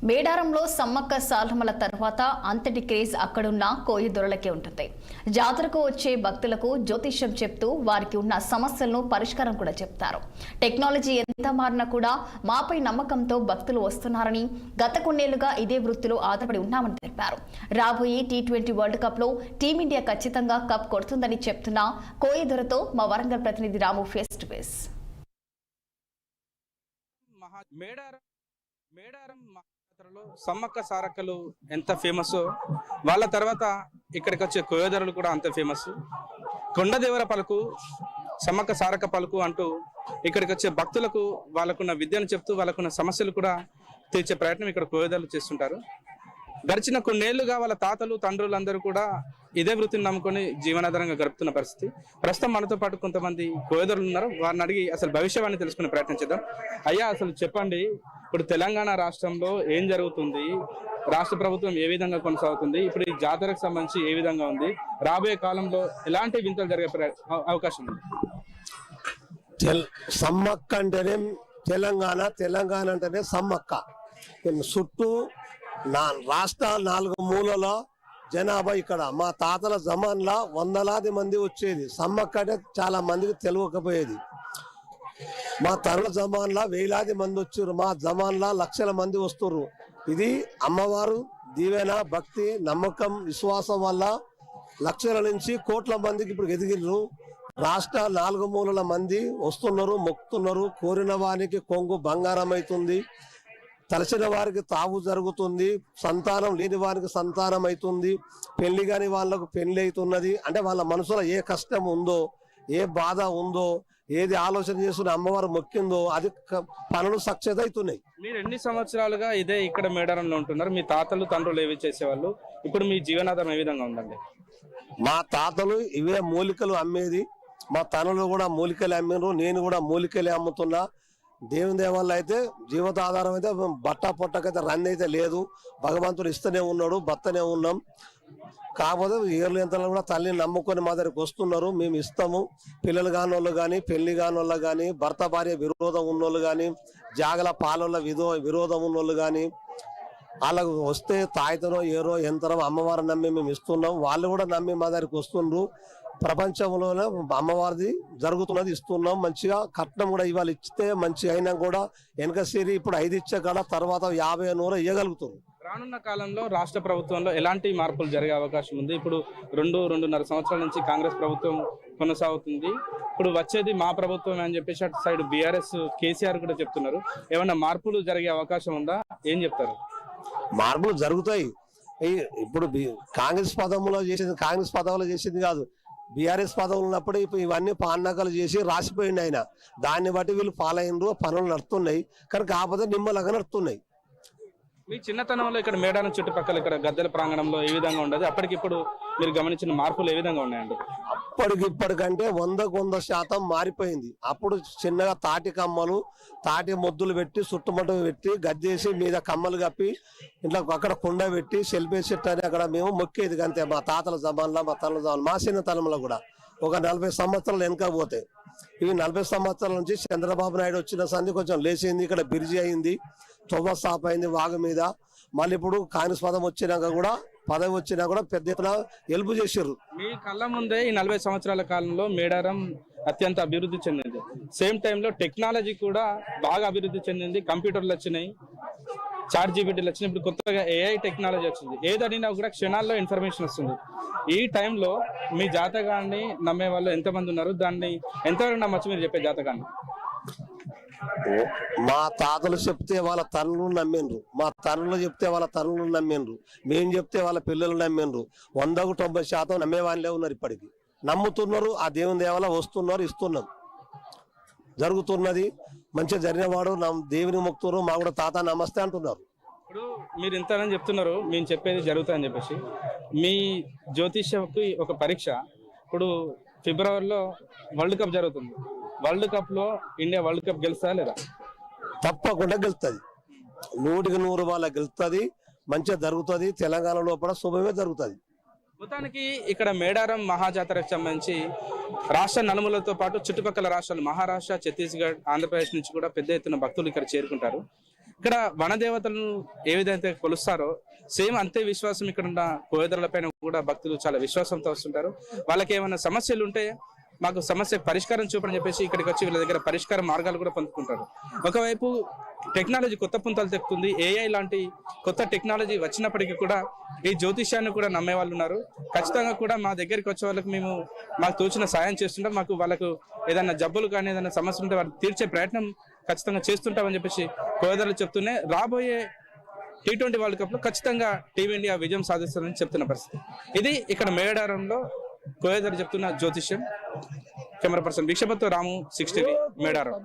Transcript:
మేడారంలో సమ్మక్క సారలమ్మల తర్వాత అంతటి క్రేజ్ అక్కడున్న కోయి దొరలకే ఉంటుంది. జాతరకు వచ్చే భక్తులకు జ్యోతిష్యం చెప్తూ వారికి ఉన్న సమస్యలను పరిష్కారం కూడా చెప్తారు. టెక్నాలజీ ఎంత మారినా కూడా మాపై నమ్మకంతో భక్తులు వస్తున్నారని, గత కొన్నేళ్లుగా ఇదే వృత్తిలో ఆధారపడి ఉన్నామని తెలిపారు. రాబోయే T20 వరల్డ్ కప్ లో టీమిండియా ఖచ్చితంగా కప్ కొడుతుందని చెప్తున్న కోయి దొరతో మా వరంగల్ ప్రతినిధి రాము ఫేస్ టు ఫేస్. మేడారం జాతరలో సమ్మక్క సారక్కలు ఎంత ఫేమస్, వాళ్ళ తర్వాత ఇక్కడికి వచ్చే కోయదరులు కూడా అంత ఫేమస్. కొండదేవర పలుకు, సమ్మక్క సారక్క పలుకు అంటూ ఇక్కడికి వచ్చే భక్తులకు వాళ్ళకున్న విద్యను చెప్తూ వాళ్ళకున్న సమస్యలు కూడా తీర్చే ప్రయత్నం ఇక్కడ కోయదరులు చేస్తుంటారు. గడిచిన కొన్నేళ్లుగా వాళ్ళ తాతలు తండ్రులు అందరూ కూడా ఇదే వృత్తిని నమ్ముకొని జీవనాధారంగా గడుపుతున్న పరిస్థితి. ప్రస్తుతం మనతో పాటు కొంతమంది కోయదరులు ఉన్నారు. వారిని అడిగి అసలు భవిష్యవాణి తెలుసుకునే ప్రయత్నం చేద్దాం. అయ్యా, అసలు చెప్పండి, ఇప్పుడు తెలంగాణ రాష్ట్రంలో ఏం జరుగుతుంది, రాష్ట్ర ప్రభుత్వం ఏ విధంగా కొనసాగుతుంది, ఇప్పుడు ఈ జాతరకు సంబంధించి ఏ విధంగా ఉంది, రాబోయే కాలంలో ఎలాంటి వింతలు జరిగే అవకాశం ఉంది? సమ్మక్క అంటేనే తెలంగాణ అంటేనే సమ్మక్క. చుట్టూ రాష్ట్ర 4 మూలలో జనాభా. ఇక్కడ మా తాతల జమాన్లా వందలాది మంది వచ్చేది. సమ్మక్క అంటే చాలా మందికి తెలియకపోయేది. మా తరుల జమాన్లా వేలాది మంది వచ్చారు. మా జమాన్లా లక్షల మంది వస్తుర్రు. ఇది అమ్మవారు దీవెన, భక్తి, నమ్మకం, విశ్వాసం వల్ల లక్షల నుంచి కోట్ల మందికి ఇప్పుడు ఎదిగిర్రు. రాష్ట్ర 4 మూలల మంది వస్తున్నారు, మొక్కుతున్నారు. కోరిన వారికి కొంగు బంగారం అవుతుంది, తలచిన వారికి తావు జరుగుతుంది, సంతానం లేని వారికి సంతానం అవుతుంది, పెళ్లి కాని వాళ్ళకు పెళ్లి అవుతున్నది. అంటే వాళ్ళ మనసులో ఏ కష్టం ఉందో, ఏ బాధ ఉందో, ఏది ఆలోచన చేస్తున్న అమ్మవారు మొక్కిందో అది పనులు సక్సెస్ అవుతున్నాయి. మీరు ఎన్ని సంవత్సరాలుగా ఇదే ఇక్కడ మేడారంలో ఉంటున్నారు? మీ తాతలు తండ్రులు ఏవి చేసేవాళ్ళు? ఇప్పుడు మీ జీవనాధారం ఏ విధంగా ఉందండి? మా తాతలు ఇవే మూలికలు అమ్మేది. మా తనులు కూడా మూలికలు అమ్మినారు. నేను కూడా మూలికలే అమ్ముతున్నా. దేవుని దేవాళ్ళు అయితే జీవితాధారం అయితే బట్ట పొట్టకైతే రన్ అయితే లేదు. భగవంతుడు ఇస్తూనే ఉన్నాడు, బతనే ఉన్నాం. కాకపోతే ఏర్లు ఎంతలో కూడా తల్లిని నమ్ముకొని మా దగ్గరికి వస్తున్నారు. మేము ఇస్తాము. పిల్లలు కాని వాళ్ళు కానీ, పెళ్లి కాని వాళ్ళు కానీ, భర్త భార్య విరోధం ఉన్నోళ్ళు కానీ, జాగల పాలల విరోధం ఉన్నోళ్ళు కానీ, వాళ్ళకు వస్తే తాయితనో ఏరో ఎంతనో అమ్మవారు నమ్మి మేము ఇస్తున్నాం. వాళ్ళు కూడా నమ్మి మా దగ్గరికి వస్తుండ్రు. ప్రపంచంలోనే అమ్మవారిది జరుగుతున్నది ఇస్తున్నాం. మంచిగా కట్నం కూడా ఇవాళ ఇచ్చితే మంచి అయినా కూడా వెనక సిరి ఇప్పుడు 5 ఇచ్చే కాడ తర్వాత 50 100 ఇవ్వగలుగుతారు. రానున్న కాలంలో రాష్ట్ర ప్రభుత్వంలో ఎలాంటి మార్పులు జరిగే అవకాశం ఉంది? ఇప్పుడు 2-2.5 సంవత్సరాల నుంచి కాంగ్రెస్ ప్రభుత్వం కొనసాగుతుంది. ఇప్పుడు వచ్చేది మా ప్రభుత్వం అని చెప్పేసి అటు సైడ్ BRS KCR కూడా చెప్తున్నారు. ఏమైనా మార్పులు జరిగే అవకాశం ఉందా? ఏం చెప్తారు? మార్పులు జరుగుతాయి. ఇప్పుడు కాంగ్రెస్ పదవులో చేసింది కాదు, BRS పదవులు ఉన్నప్పుడు ఇప్పుడు ఇవన్నీ పాలనకలు చేసి రాసిపోయింది ఆయన. దాన్ని బట్టి వీళ్ళు ఫాలో అయినరు, పనులు నడుతున్నాయి. కానీ కాకపోతే నిమ్మలంగా నడుతున్నాయి. మీ చిన్నతనంలో ఇక్కడ మేడారం చుట్టుపక్కల ఇక్కడ గద్దెల ప్రాంగణంలో ఏ విధంగా ఉండదు? అప్పటికిప్పుడు మీరు గమనించిన మార్పులు ఏ విధంగా ఉన్నాయండి? ఇప్పటికంటే 100% మారిపోయింది. అప్పుడు చిన్నగా తాటి కమ్మలు, తాటి మొద్దులు పెట్టి, చుట్టుముట్టు పెట్టి, గద్దేసి మీద కమ్మలు కప్పి, ఇంట్లో అక్కడ కుండ పెట్టి సెల్ఫీ సెట్ అని అక్కడ మేము మొక్కేది. అంతే మా తాతల జమాన్లో, మా తల జమాన్, మా చిన్నతనంలో కూడా ఒక 40 సంవత్సరాలు వెనక పోతే. ఈ 40 సంవత్సరాల నుంచి చంద్రబాబు నాయుడు వచ్చిన సంది కొంచెం లేచింది. ఇక్కడ బ్రిడ్జి అయింది, తొవ్వ స్టాప్ అయింది వాగు మీద. మళ్ళీ ఇప్పుడు కాంగ్రెస్ పదవి వచ్చినా కూడా పెద్ద ఎత్తున హెల్ప్ చేశారు. మీ కళ్ళ ముందే ఈ 40 సంవత్సరాల కాలంలో మేడారం అత్యంత అభివృద్ధి చెందింది. సేమ్ టైంలో టెక్నాలజీ కూడా బాగా అభివృద్ధి చెందింది. కంప్యూటర్లు వచ్చినాయి, ChatGPTలు వచ్చినాయి. ఇప్పుడు కొత్తగా AI టెక్నాలజీ వచ్చింది. ఏదడినా కూడా క్షణాల్లో ఇన్ఫర్మేషన్ వస్తుంది. ఈ టైంలో మీ జాతకాన్ని నమ్మే వాళ్ళు ఎంతమంది ఉన్నారు? దాన్ని ఎంతవరకు నమ్మచ్చు మీరు చెప్పే జాతకాన్ని? మా తాతలు చెప్తే వాళ్ళ తల్లులు నమ్మిండ్రు, మా తల్లులు చెప్తే వాళ్ళ తల్లులు నమ్మిండ్రు, మేము చెప్తే వాళ్ళ పిల్లలు నమ్మిండ్రు. 100కు 90% నమ్మేవాళ్ళే ఉన్నారు. ఇప్పటికి నమ్ముతున్నారు. ఆ దేవుని దేవాల వస్తున్నారు, ఇస్తున్నాం, జరుగుతున్నది. మంచిగా జరిగినవాడు దేవుని మొక్కుతున్నారు. మా కూడా తాత నమస్తే అంటున్నారు. ఇప్పుడు మీరు ఇంతని చెప్తున్నారు, మేము చెప్పేది జరుగుతుందని చెప్పేసి. మీ జ్యోతిష్యకి ఒక పరీక్ష. ఇప్పుడు ఫిబ్రవరిలో వరల్డ్ కప్ జరుగుతుంది. వరల్డ్ కప్ లో ఇండియా వరల్డ్ కప్ గెలుస్తా లేదా? తప్పకుండా గెలుస్తుంది. 100కి 100 వాళ్ళ గెలుస్తుంది. మంచిగా జరుగుతుంది. తెలంగాణ లోపల శుభమే జరుగుతుంది. మొత్తానికి ఇక్కడ మేడారం మహాజాతరకు సంబంధించి రాష్ట్ర నలుమూలతో పాటు చుట్టుపక్కల రాష్ట్రాలు మహారాష్ట్ర, ఛత్తీస్గఢ్, ఆంధ్రప్రదేశ్ నుంచి కూడా పెద్ద ఎత్తున భక్తులు ఇక్కడ చేరుకుంటారు. ఇక్కడ వనదేవతలను ఏ విధంగా కొలుస్తారో సేమ్ అంతే విశ్వాసం ఇక్కడ ఉన్న కోయదరుల పైన కూడా భక్తులు చాలా విశ్వాసంతో వస్తుంటారు. వాళ్ళకి ఏమైనా సమస్యలు ఉంటే మాకు సమస్య పరిష్కారం చూపని చెప్పేసి ఇక్కడికి వచ్చి వీళ్ళ దగ్గర పరిష్కార మార్గాలు కూడా పొందుకుంటారు. ఒకవైపు టెక్నాలజీ కొత్త పుంతలు తెక్కుతుంది, ఏఐ లాంటి కొత్త టెక్నాలజీ వచ్చినప్పటికీ కూడా ఈ జ్యోతిష్యాన్ని కూడా నమ్మే వాళ్ళు ఉన్నారు. ఖచ్చితంగా కూడా మా దగ్గరికి వచ్చే వాళ్ళకి మేము మాకు తోచిన సాయం చేస్తుంటాం. మాకు వాళ్ళకు ఏదైనా జబ్బులు కానీ ఏదైనా సమస్యలు ఉంటే వాళ్ళు తీర్చే ప్రయత్నం ఖచ్చితంగా చేస్తుంటామని చెప్పేసి కోయదరులు చెప్తూనే రాబోయే T20 వరల్డ్ కప్ లో ఖచ్చితంగా టీమిండియా విజయం సాధిస్తుందని చెప్తున్న పరిస్థితి ఇది. ఇక్కడ మేడారంలో కోయదరు చెప్తున్న జ్యోతిష్యం. కెమెరా పర్సన్ భిక్షపతితో రాము, 6 TV, మేడారం.